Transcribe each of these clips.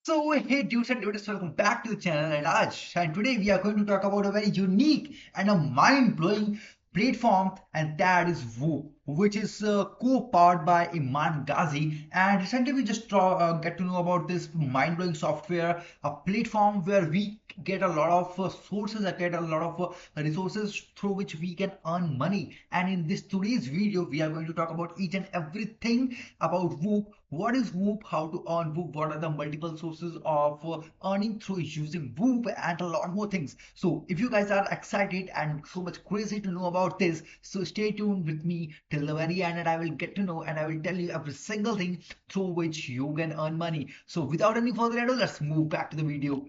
So hey dudes and dudes, welcome back to the channel and today we are going to talk about a very unique and a mind-blowing platform, and that is WHOP, which is co-powered by Iman Ghazi. And recently we just get to know about this mind-blowing software, a platform where we get a lot of sources, get a lot of resources through which we can earn money. And in this today's video we are going to talk about each and everything about WHOP. What is WHOP? How to earn WHOP? What are the multiple sources of earning through using WHOP, and a lot more things. So if you guys are excited and so much crazy to know about this, so stay tuned with me till the very end, and I will get to know and I will tell you every single thing through which you can earn money. So without any further ado, let's move back to the video.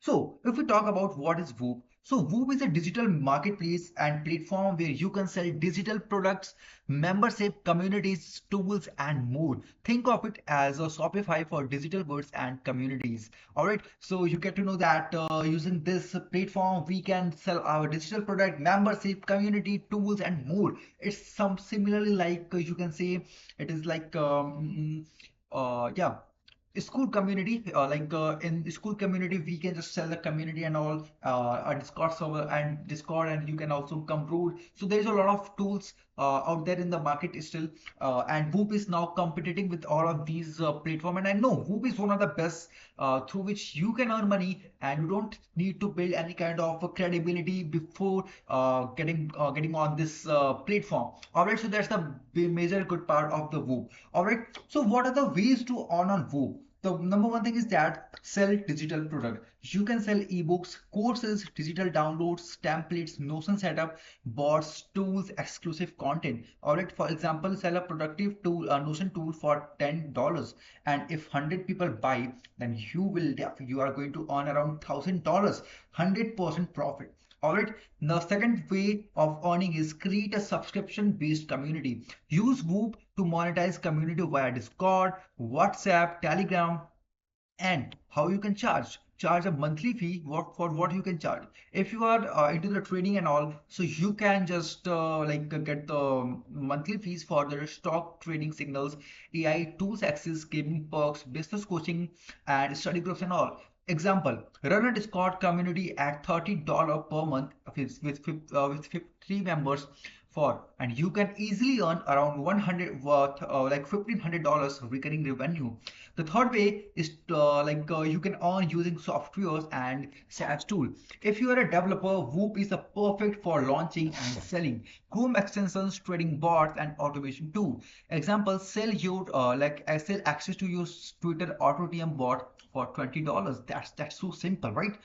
So, if we talk about what is WHOP, so WHOP is a digital marketplace and platform where you can sell digital products, membership, communities, tools, and more. Think of it as a Shopify for digital goods and communities. All right, so you get to know that using this platform, we can sell our digital product, membership, community, tools, and more. It's some similarly like you can say it is like yeah, school community, in school community we can just sell the community and all, a discord server and discord, and you can also come root. So there's a lot of tools out there in the market still, and WHOOP is now competing with all of these platform. And I know WHOOP is one of the best through which you can earn money, and you don't need to build any kind of credibility before getting on this platform. All right, so that's the major good part of the WHOOP. All right, so what are the ways to earn on WHOOP? The number one thing is that sell digital product. You can sell ebooks, courses, digital downloads, templates, Notion setup, bots, tools, exclusive content. All right, for example, sell a productive tool, a Notion tool for $10, and if 100 people buy, then you are going to earn around $1,000, 100% profit. All right. The second way of earning is create a subscription-based community. Use WHOOP to monetize community via Discord, WhatsApp, Telegram, and how you can charge a monthly fee. What you can charge if you are into the trading and all, so you can just get the monthly fees for the stock trading signals, AI tools, access, gaming perks, business coaching, and study groups and all. Example, run a Discord community at $30 per month with 53 members for, and you can easily earn around 100 worth like $1,500 recurring revenue. The third way is you can earn using softwares and SaaS tool. If you are a developer, WHOOP is a perfect for launching and selling Chrome extensions, trading bots, and automation tool. Example, sell access to your Twitter AutoTM bot for $20. That's so simple, right?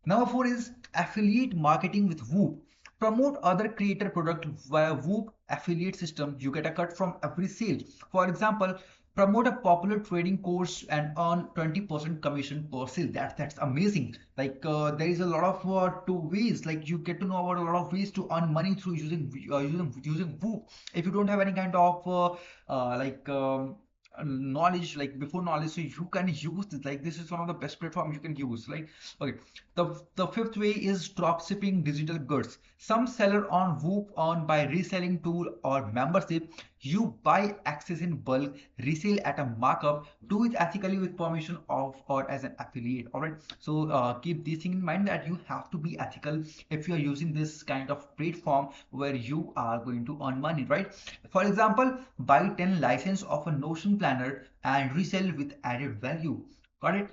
Number four is affiliate marketing with WHOOP. Promote other creator product via WHOOP affiliate system. You get a cut from every sale. For example, promote a popular trading course and earn 20% commission per sale. That's amazing. There is a lot of two ways. Like you get to know about a lot of ways to earn money through using WHOOP. If you don't have any kind of knowledge, like before knowledge, so you can use this. Like this is one of the best platforms you can use. Like, okay, the fifth way is drop shipping digital goods. Some seller on WHOOP on by reselling tool or membership. You buy access in bulk, resell at a markup, do it ethically with permission of or as an affiliate. All right, so keep this thing in mind that you have to be ethical if you are using this kind of platform where you are going to earn money, right? For example, buy 10 license of a Notion planner and resell with added value. Got it?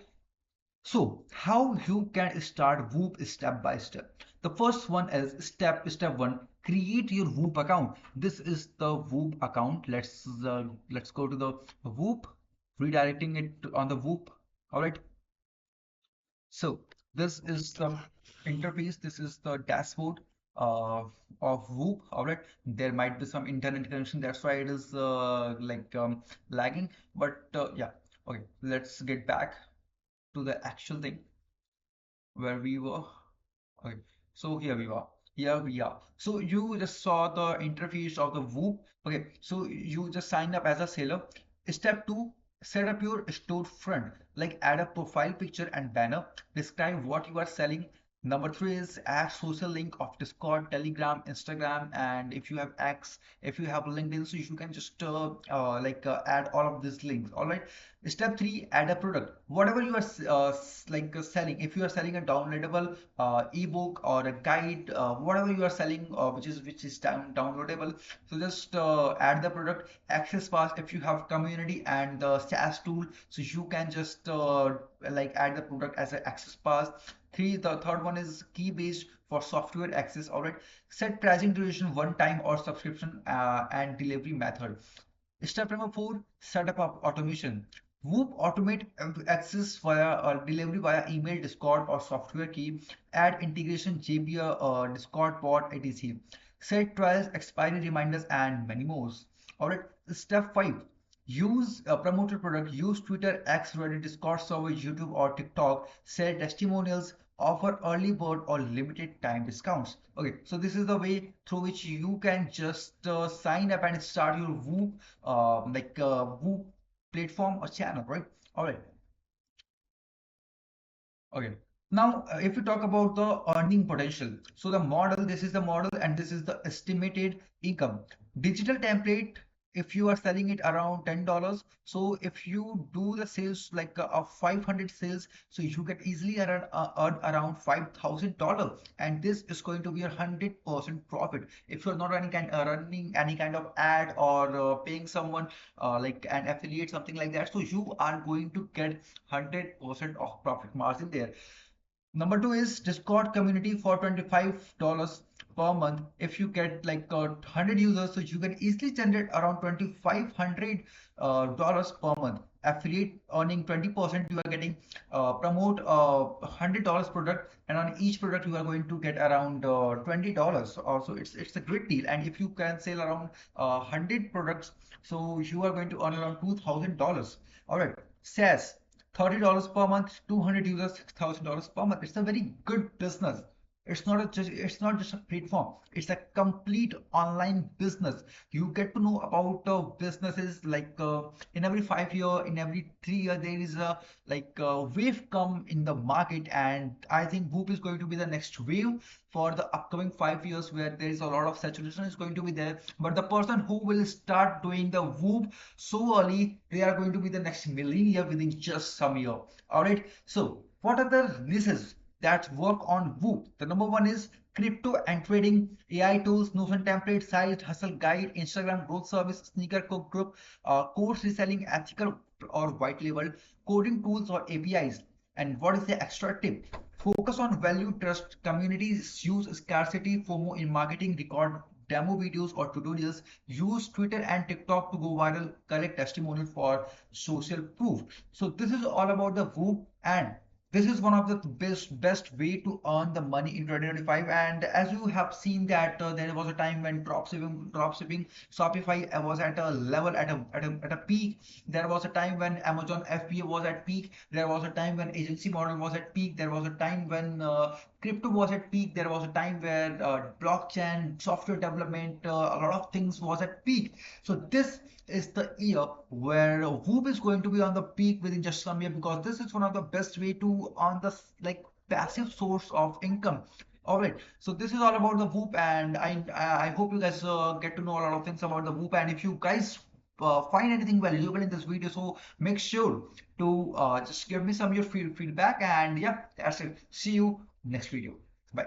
So how you can start WHOOP step by step. The first one is step one. Create your WHOOP account. This is the WHOOP account. Let's go to the WHOOP, redirecting it on the WHOOP. All right. So this is the interface. This is the dashboard uh, of WHOOP. All right. There might be some internet connection. That's why it is lagging. But yeah. Okay. Let's get back to the actual thing where we were. Okay, so here we are. Here we are. So you just saw the interface of the WHOOP. Okay, so you just signed up as a seller. Step two, set up your storefront. Like add a profile picture and banner. Describe what you are selling. Number three is add social link of Discord, Telegram, Instagram, and if you have X, if you have LinkedIn, so you can just add all of these links. All right. Step three, add a product. Whatever you are selling, if you are selling a downloadable ebook or a guide, whatever you are selling, which is downloadable, so just add the product. Access pass if you have community and the SaaS tool, so you can just add the product as an access pass. The third one is key based for software access. All right. Set pricing duration, one time or subscription, and delivery method. Step number four, set up automation. WHOP automate access via delivery via email, Discord, or software key. Add integration, JPA, Discord bot, etc. Set trials, expiry reminders, and many more. All right. Step five, use a promoted product. Use Twitter, X, Reddit, Discord server, YouTube, or TikTok. Sell testimonials. Offer early bird or limited time discounts. Okay, so this is the way through which you can just sign up and start your WHOP WHOP platform or channel, right? All right. Okay. Now, if we talk about the earning potential, so the model, this is the model, and this is the estimated income. Digital template, if you are selling it around $10, so if you do the sales of 500 sales, so you can easily earn around $5,000, and this is going to be a 100% profit. If you're not running any kind of ad or paying someone like an affiliate, something like that, so you are going to get 100% of profit margin there. Number two is Discord community for $25 per month. If you get 100 users, so you can easily generate around $2,500 dollars per month. Affiliate earning 20%, you are getting promote $100 product, and on each product you are going to get around $20. Also, it's a great deal. And if you can sell around 100 products, so you are going to earn around $2,000. All right, SaaS. $30 per month, 200 users, $6,000 per month. It's a very good business. It's not just a platform. It's a complete online business. You get to know about businesses in every 5 year, in every 3 year, there is a wave come in the market, and I think WHOP is going to be the next wave for the upcoming 5 years, where there is a lot of saturation is going to be there. But the person who will start doing the WHOP so early, they are going to be the next millionaire within just some year. All right. So what are the niches that work on WHOP? The number one is crypto and trading, AI tools, Notion template, side hustle guide, Instagram growth service, sneaker cook group, course reselling, ethical or white label, coding tools or APIs. And what is the extra tip? Focus on value, trust, communities, use scarcity, FOMO in marketing, record demo videos or tutorials, use Twitter and TikTok to go viral, collect testimonial for social proof. So this is all about the WHOP, and this is one of the best way to earn the money in 2025. And as you have seen that there was a time when dropshipping Shopify was at a level at a peak. There was a time when Amazon FBA was at peak. There was a time when agency model was at peak. There was a time when crypto was at peak. There was a time where blockchain, software development, a lot of things was at peak. So this is the year where WHOP is going to be on the peak within just some year, because this is one of the best way to earn the passive source of income. All right, so this is all about the WHOP, and I hope you guys get to know a lot of things about the WHOP. And if you guys find anything valuable in this video, so make sure to just give me some of your feedback. And yeah, that's it. See you next video. Bye.